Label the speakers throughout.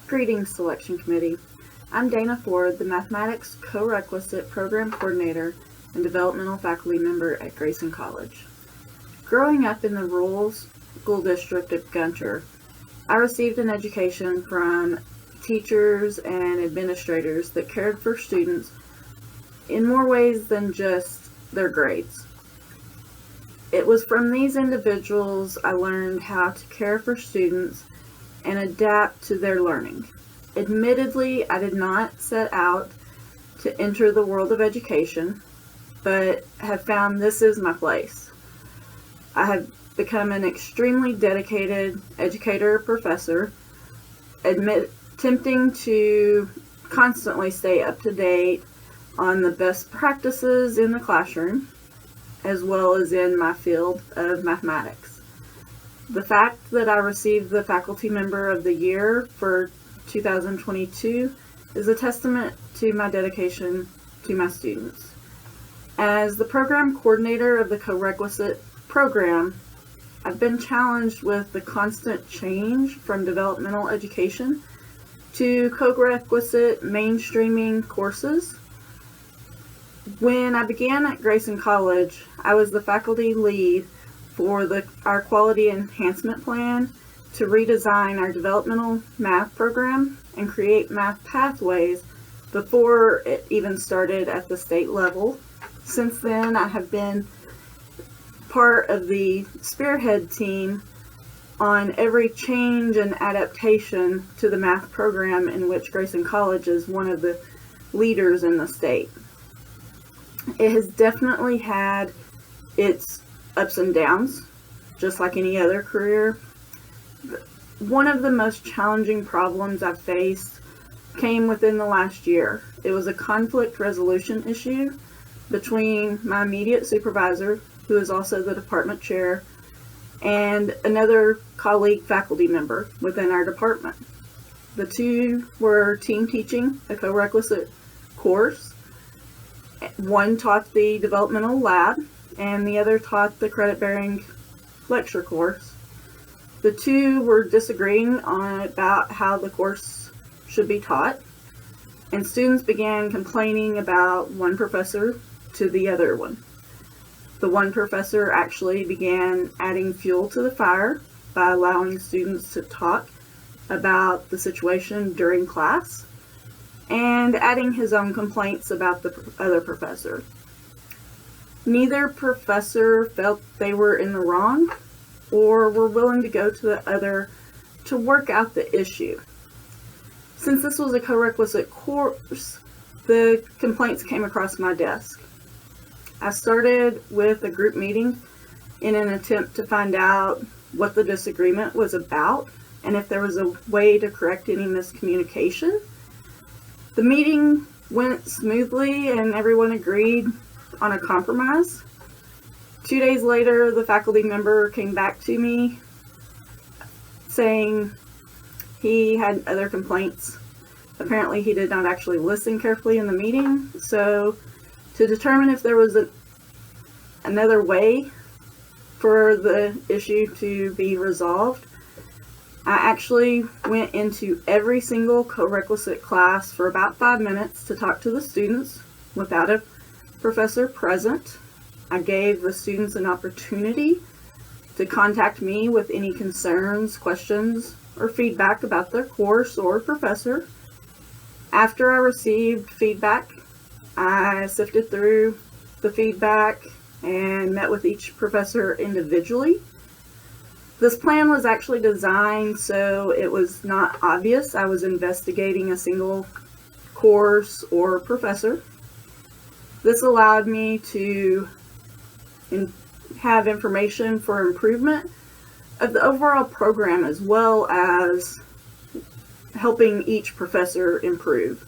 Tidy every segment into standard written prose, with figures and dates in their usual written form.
Speaker 1: Greetings, Selection Committee. I'm Dana Ford, the Mathematics Co-Requisite Program Coordinator and Developmental Faculty Member at Grayson College. Growing up in the rural school district of Gunter, I received an education from teachers and administrators that cared for students in more ways than just their grades. It was from these individuals I learned how to care for students and adapt to their learning. Admittedly, I did not set out to enter the world of education, but have found this is my place. I have become an extremely dedicated educator professor, attempting to constantly stay up to date on the best practices in the classroom, as well as in my field of mathematics. The fact that I received the Faculty Member of the Year for 2022 is a testament to my dedication to my students. As the program coordinator of the co-requisite program, I've been challenged with the constant change from developmental education to co-requisite mainstreaming courses. When I began at Grayson College, I was the faculty lead for our quality enhancement plan to redesign our developmental math program and create math pathways before it even started at the state level. Since then, I have been part of the spearhead team on every change and adaptation to the math program in which Grayson College is one of the leaders in the state. It has definitely had its ups and downs, just like any other career. One of the most challenging problems I've faced came within the last year. It was a conflict resolution issue between my immediate supervisor, who is also the department chair, and another colleague faculty member within our department. The two were team teaching a co-requisite course. One taught the developmental lab, and the other taught the credit-bearing lecture course. The two were disagreeing about how the course should be taught, and students began complaining about one professor to the other one. The one professor actually began adding fuel to the fire by allowing students to talk about the situation during class and adding his own complaints about the other professor. Neither professor felt they were in the wrong or were willing to go to the other to work out the issue. Since this was a co-requisite course, the complaints came across my desk. I started with a group meeting in an attempt to find out what the disagreement was about and if there was a way to correct any miscommunication. The meeting went smoothly and everyone agreed on a compromise. 2 days later, the faculty member came back to me saying he had other complaints. Apparently he did not actually listen carefully in the meeting, so to determine if there was another way for the issue to be resolved, I actually went into every single co-requisite class for about 5 minutes to talk to the students without a professor present. I gave the students an opportunity to contact me with any concerns, questions, or feedback about their course or professor. After I received feedback, I sifted through the feedback and met with each professor individually. This plan was actually designed so it was not obvious I was investigating a single course or professor. This allowed me to have information for improvement of the overall program as well as helping each professor improve.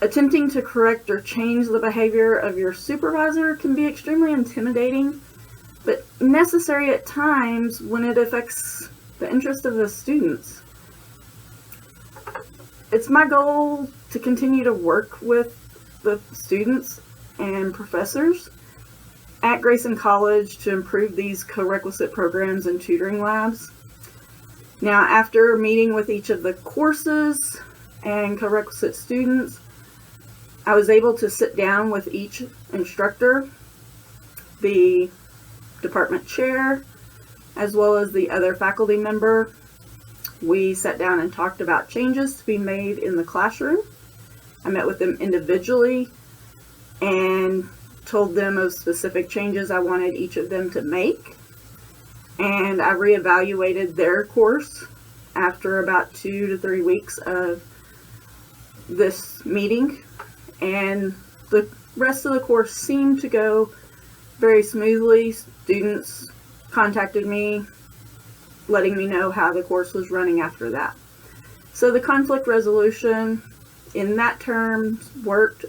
Speaker 1: Attempting to correct or change the behavior of your supervisor can be extremely intimidating, but necessary at times when it affects the interest of the students. It's my goal to continue to work with the students and professors at Grayson College to improve these co-requisite programs and tutoring labs. Now, after meeting with each of the courses and co-requisite students, I was able to sit down with each instructor, the department chair, as well as the other faculty member. We sat down and talked about changes to be made in the classroom. I met with them individually and told them of specific changes I wanted each of them to make. And I reevaluated their course after about 2 to 3 weeks of this meeting. And the rest of the course seemed to go very smoothly. Students contacted me, letting me know how the course was running after that. So the conflict resolution in that term worked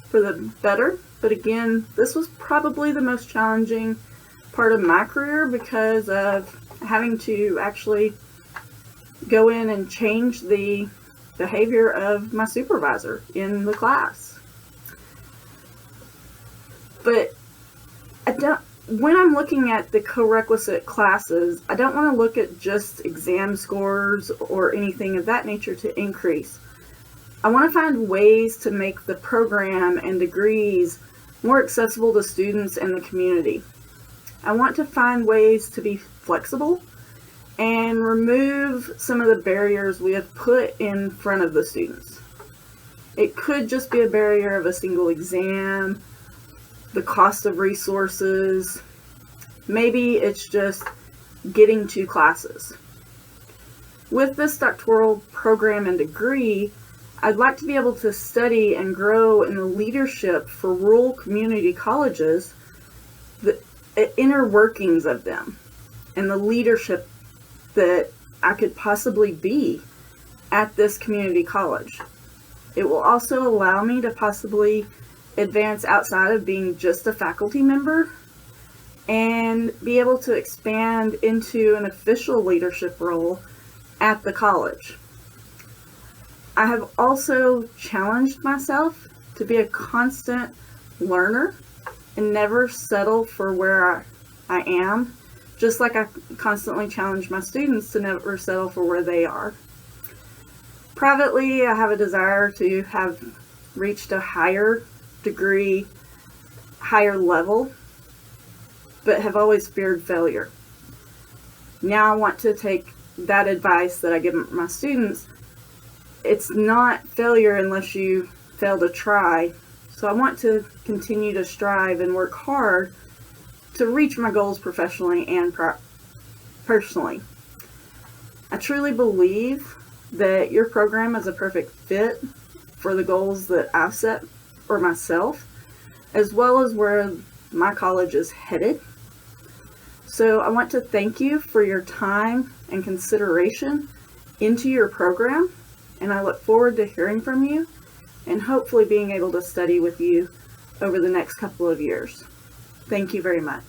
Speaker 1: for the better. But again, this was probably the most challenging part of my career because of having to actually go in and change the behavior of my supervisor in the class. But when I'm looking at the co-requisite classes, I don't want to look at just exam scores or anything of that nature to increase. I want to find ways to make the program and degrees more accessible to students and the community. I want to find ways to be flexible and remove some of the barriers we have put in front of the students. It could just be a barrier of a single exam, the cost of resources. Maybe it's just getting to classes. With this doctoral program and degree, I'd like to be able to study and grow in the leadership for rural community colleges, the inner workings of them, and the leadership that I could possibly be at this community college. It will also allow me to possibly advance outside of being just a faculty member and be able to expand into an official leadership role at the college. I have also challenged myself to be a constant learner and never settle for where I am, just like I constantly challenge my students to never settle for where they are. Privately, I have a desire to have reached a higher degree, higher level, but have always feared failure. Now I want to take that advice that I give my students. It's not failure unless you fail to try. So I want to continue to strive and work hard to reach my goals professionally and personally. I truly believe that your program is a perfect fit for the goals that I've set for myself, as well as where my college is headed. So I want to thank you for your time and consideration into your program, and I look forward to hearing from you and hopefully being able to study with you over the next couple of years. Thank you very much.